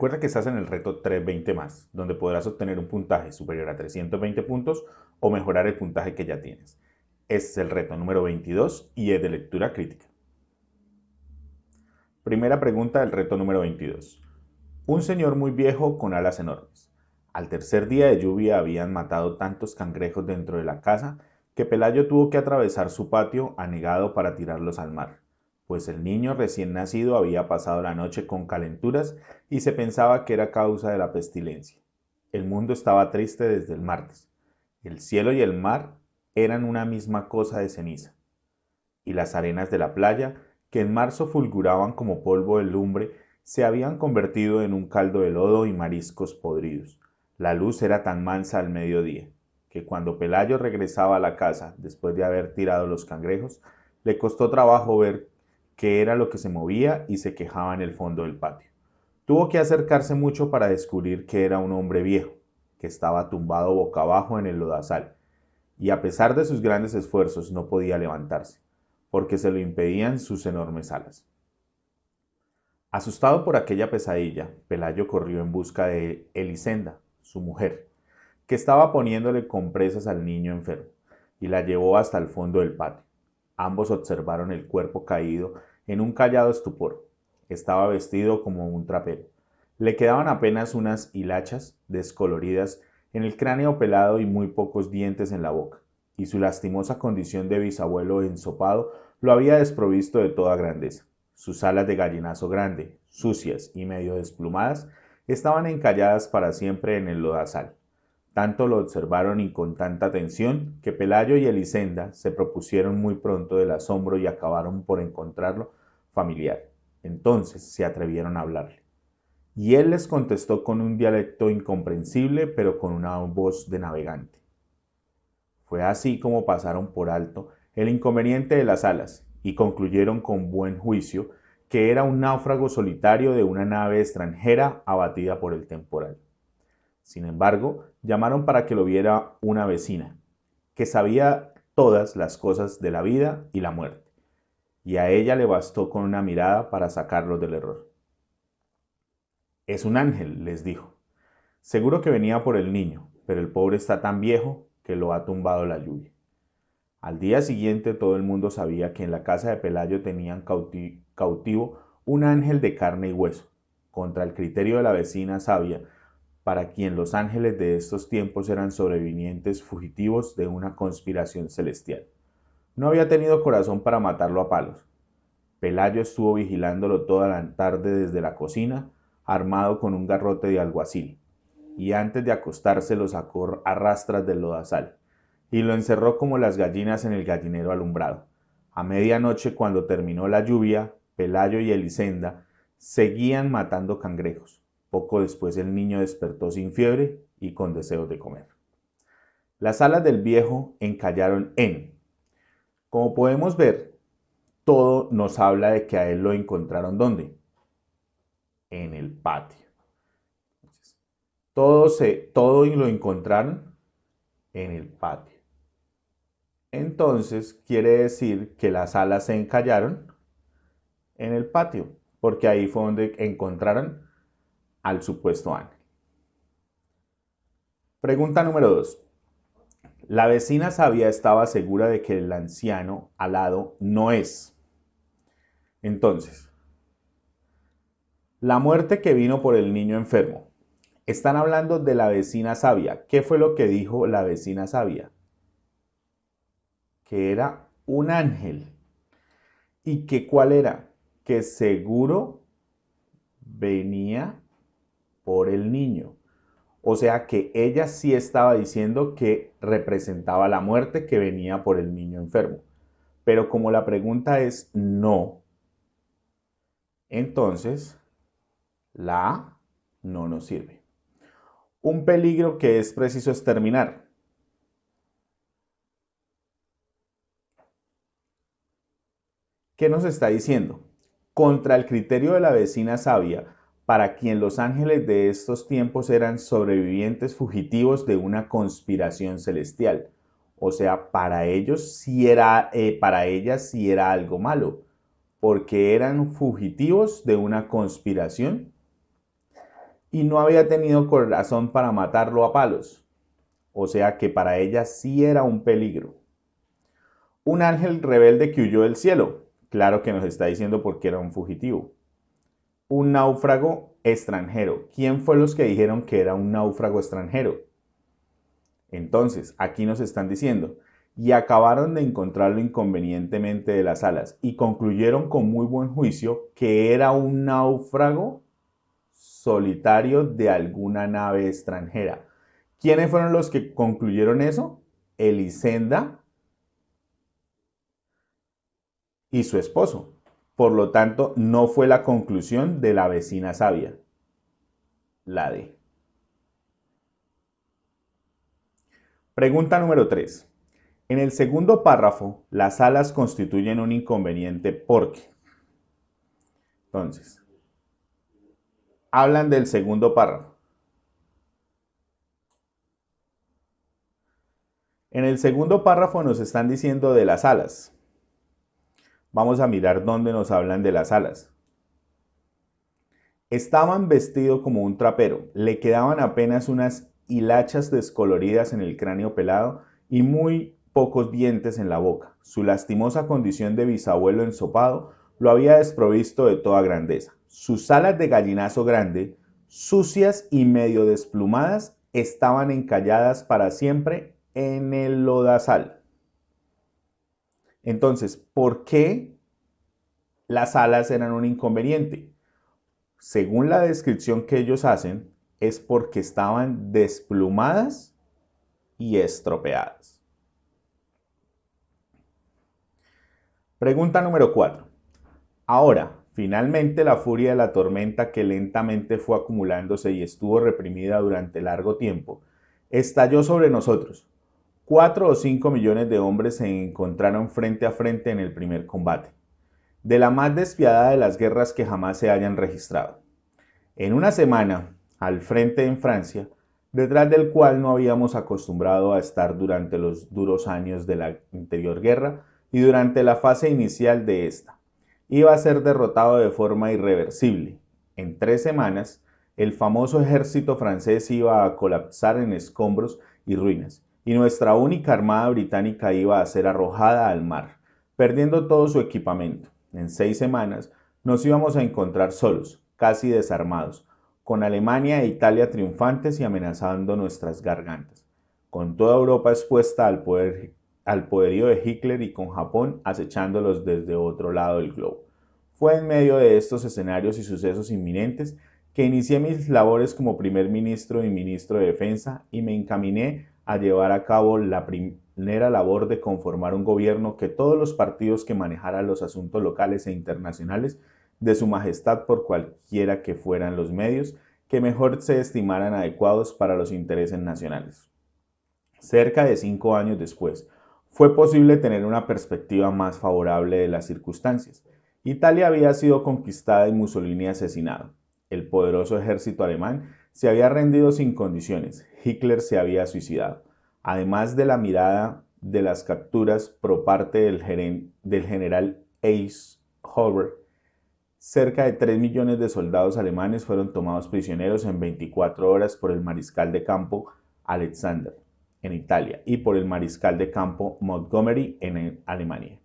Recuerda que estás en el reto 320 más, donde podrás obtener un puntaje superior a 320 puntos o mejorar el puntaje que ya tienes. Este es el reto número 22 y es de lectura crítica. Primera pregunta del reto número 22. Un señor muy viejo con alas enormes. Al tercer día de lluvia habían matado tantos cangrejos dentro de la casa que Pelayo tuvo que atravesar su patio anegado para tirarlos al mar, pues el niño recién nacido había pasado la noche con calenturas y se pensaba que era causa de la pestilencia. El mundo estaba triste desde el martes. El cielo y el mar eran una misma cosa de ceniza, y las arenas de la playa, que en marzo fulguraban como polvo de lumbre, se habían convertido en un caldo de lodo y mariscos podridos. La luz era tan mansa al mediodía, que cuando Pelayo regresaba a la casa después de haber tirado los cangrejos, le costó trabajo ver qué era lo que se movía y se quejaba en el fondo del patio. Tuvo que acercarse mucho para descubrir que era un hombre viejo, que estaba tumbado boca abajo en el lodazal, y a pesar de sus grandes esfuerzos no podía levantarse, porque se lo impedían sus enormes alas. Asustado por aquella pesadilla, Pelayo corrió en busca de Elisenda, su mujer, que estaba poniéndole compresas al niño enfermo, y la llevó hasta el fondo del patio. Ambos observaron el cuerpo caído en un callado estupor. Estaba vestido como un trapero. Le quedaban apenas unas hilachas descoloridas en el cráneo pelado y muy pocos dientes en la boca, y su lastimosa condición de bisabuelo ensopado lo había desprovisto de toda grandeza. Sus alas de gallinazo grande, sucias y medio desplumadas, estaban encalladas para siempre en el lodazal. Tanto lo observaron y con tanta atención que Pelayo y Elisenda se propusieron muy pronto del asombro y acabaron por encontrarlo familiar. Entonces se atrevieron a hablarle. Y él les contestó con un dialecto incomprensible, pero con una voz de navegante. Fue así como pasaron por alto el inconveniente de las alas y concluyeron con buen juicio que era un náufrago solitario de una nave extranjera abatida por el temporal. Sin embargo, llamaron para que lo viera una vecina, que sabía todas las cosas de la vida y la muerte, y a ella le bastó con una mirada para sacarlo del error. Es un ángel, les dijo. Seguro que venía por el niño, pero el pobre está tan viejo que lo ha tumbado la lluvia. Al día siguiente todo el mundo sabía que en la casa de Pelayo tenían cautivo un ángel de carne y hueso, contra el criterio de la vecina sabia, para quien los ángeles de estos tiempos eran sobrevivientes fugitivos de una conspiración celestial. No había tenido corazón para matarlo a palos. Pelayo estuvo vigilándolo toda la tarde desde la cocina, armado con un garrote de alguacil, y antes de acostarse lo sacó a rastras del lodazal, y lo encerró como las gallinas en el gallinero alumbrado. A medianoche, cuando terminó la lluvia, Pelayo y Elisenda seguían matando cangrejos. Poco después el niño despertó sin fiebre y con deseos de comer. Las alas del viejo encallaron en. Como podemos ver, todo nos habla de que a él lo encontraron ¿dónde? En el patio. Todo lo encontraron en el patio. Entonces quiere decir que las alas se encallaron en el patio, porque ahí fue donde encontraron al supuesto ángel. Pregunta número 2. La vecina sabia estaba segura de que el anciano alado no es. Entonces, la muerte que vino por el niño enfermo. Están hablando de la vecina sabia. ¿Qué fue lo que dijo la vecina sabia? Que era un ángel. ¿Y que cuál era? Que seguro venía por el niño. O sea que ella sí estaba diciendo que representaba la muerte que venía por el niño enfermo. Pero como la pregunta es no, entonces la A no nos sirve. Un peligro que es preciso exterminar. ¿Qué nos está diciendo? Contra el criterio de la vecina sabia, para quien los ángeles de estos tiempos eran sobrevivientes fugitivos de una conspiración celestial. O sea, para ellos sí era, para ellas sí era algo malo, porque eran fugitivos de una conspiración y no había tenido corazón para matarlo a palos. O sea que para ella sí era un peligro. Un ángel rebelde que huyó del cielo. Claro que nos está diciendo porque era un fugitivo. Un náufrago extranjero. ¿Quién fue los que dijeron que era un náufrago extranjero? Entonces, aquí nos están diciendo, y acabaron de encontrarlo inconvenientemente de las alas, y concluyeron con muy buen juicio que era un náufrago solitario de alguna nave extranjera. ¿Quiénes fueron los que concluyeron eso? Elisenda y su esposo. Por lo tanto, no fue la conclusión de la vecina sabia, la D. Pregunta número 3. En el segundo párrafo, las alas constituyen un inconveniente porque. Entonces, hablan del segundo párrafo. En el segundo párrafo nos están diciendo de las alas. Vamos a mirar dónde nos hablan de las alas. Estaban vestido como un trapero, le quedaban apenas unas hilachas descoloridas en el cráneo pelado y muy pocos dientes en la boca. Su lastimosa condición de bisabuelo ensopado lo había desprovisto de toda grandeza. Sus alas de gallinazo grande, sucias y medio desplumadas, estaban encalladas para siempre en el lodazal. Entonces, ¿por qué las alas eran un inconveniente? Según la descripción que ellos hacen, es porque estaban desplumadas y estropeadas. Pregunta número 4. Ahora, finalmente la furia de la tormenta que lentamente fue acumulándose y estuvo reprimida durante largo tiempo, estalló sobre nosotros. 4 o 5 millones de hombres se encontraron frente a frente en el primer combate, de la más despiadada de las guerras que jamás se hayan registrado. En una semana, al frente en Francia, detrás del cual no habíamos acostumbrado a estar durante los duros años de la anterior guerra y durante la fase inicial de esta, iba a ser derrotado de forma irreversible. En 3 semanas, el famoso ejército francés iba a colapsar en escombros y ruinas, y nuestra única armada británica iba a ser arrojada al mar, perdiendo todo su equipamiento. En 6 semanas nos íbamos a encontrar solos, casi desarmados, con Alemania e Italia triunfantes y amenazando nuestras gargantas, con toda Europa expuesta al poderío de Hitler y con Japón acechándolos desde otro lado del globo. Fue en medio de estos escenarios y sucesos inminentes que inicié mis labores como primer ministro y ministro de Defensa y me encaminé a llevar a cabo la primera labor de conformar un gobierno que todos los partidos que manejaran los asuntos locales e internacionales de su majestad por cualquiera que fueran los medios que mejor se estimaran adecuados para los intereses nacionales. Cerca de 5 años después, fue posible tener una perspectiva más favorable de las circunstancias. Italia había sido conquistada y Mussolini asesinado. El poderoso ejército alemán se había rendido sin condiciones. Hitler se había suicidado. Además de la mirada de las capturas por parte del general Eisenhower, cerca de 3 millones de soldados alemanes fueron tomados prisioneros en 24 horas por el mariscal de campo Alexander en Italia y por el mariscal de campo Montgomery en Alemania.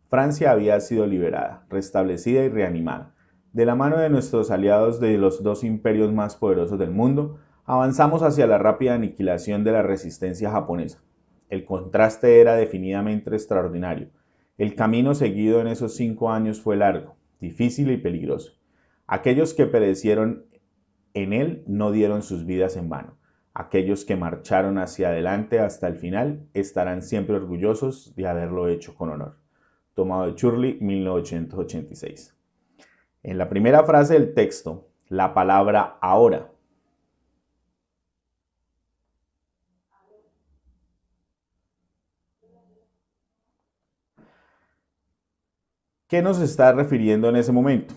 Francia había sido liberada, restablecida y reanimada. De la mano de nuestros aliados de los dos imperios más poderosos del mundo, avanzamos hacia la rápida aniquilación de la resistencia japonesa. El contraste era definidamente extraordinario. El camino seguido en esos 5 años fue largo, difícil y peligroso. Aquellos que perecieron en él no dieron sus vidas en vano. Aquellos que marcharon hacia adelante hasta el final estarán siempre orgullosos de haberlo hecho con honor. Tomado de Churley, 1986. En la primera frase del texto, la palabra ahora. ¿Qué nos está refiriendo en ese momento?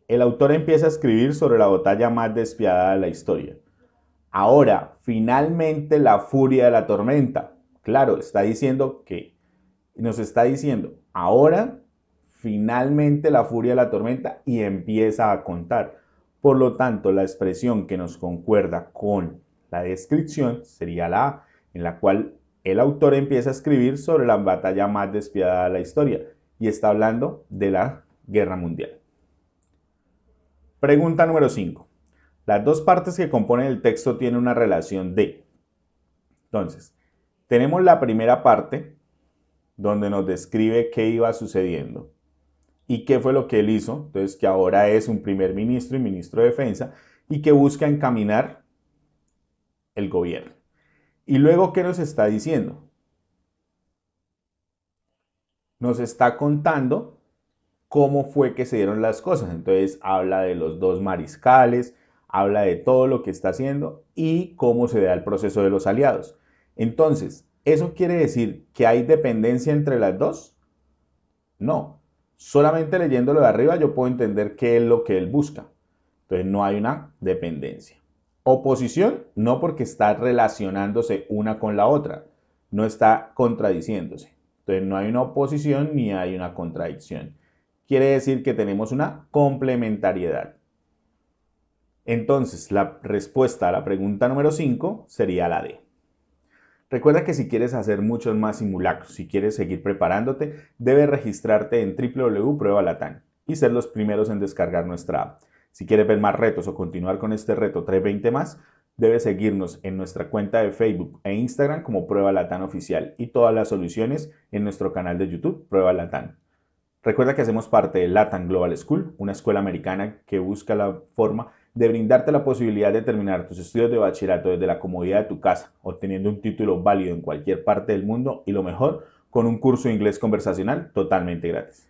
El autor empieza a escribir sobre la batalla más despiadada de la historia. Ahora, finalmente la furia de la tormenta. Claro, nos está diciendo, ahora, finalmente la furia de la tormenta y empieza a contar. Por lo tanto, la expresión que nos concuerda con la descripción sería la A, en la cual el autor empieza a escribir sobre la batalla más despiadada de la historia y está hablando de la Guerra Mundial. Pregunta número 5. Las dos partes que componen el texto tienen una relación de. Entonces, tenemos la primera parte donde nos describe qué iba sucediendo y qué fue lo que él hizo, entonces que ahora es un primer ministro y ministro de defensa y que busca encaminar el gobierno. Y luego, ¿qué nos está diciendo? Nos está contando cómo fue que se dieron las cosas. Entonces habla de los dos mariscales, habla de todo lo que está haciendo y cómo se da el proceso de los aliados. Entonces, ¿eso quiere decir que hay dependencia entre las dos? No. Solamente leyéndolo de arriba yo puedo entender qué es lo que él busca. Entonces no hay una dependencia. Oposición, no, porque está relacionándose una con la otra, no está contradiciéndose. Entonces no hay una oposición ni hay una contradicción. Quiere decir que tenemos una complementariedad. Entonces la respuesta a la pregunta número 5 sería la D. Recuerda que si quieres hacer muchos más simulacros, si quieres seguir preparándote, debes registrarte en www.pruebalatán y ser los primeros en descargar nuestra app. Si quieres ver más retos o continuar con este reto 320 más, debes seguirnos en nuestra cuenta de Facebook e Instagram como Prueba Latán Oficial y todas las soluciones en nuestro canal de YouTube Prueba Latán. Recuerda que hacemos parte de LATAM Global School, una escuela americana que busca la forma de brindarte la posibilidad de terminar tus estudios de bachillerato desde la comodidad de tu casa, obteniendo un título válido en cualquier parte del mundo y lo mejor, con un curso de inglés conversacional totalmente gratis.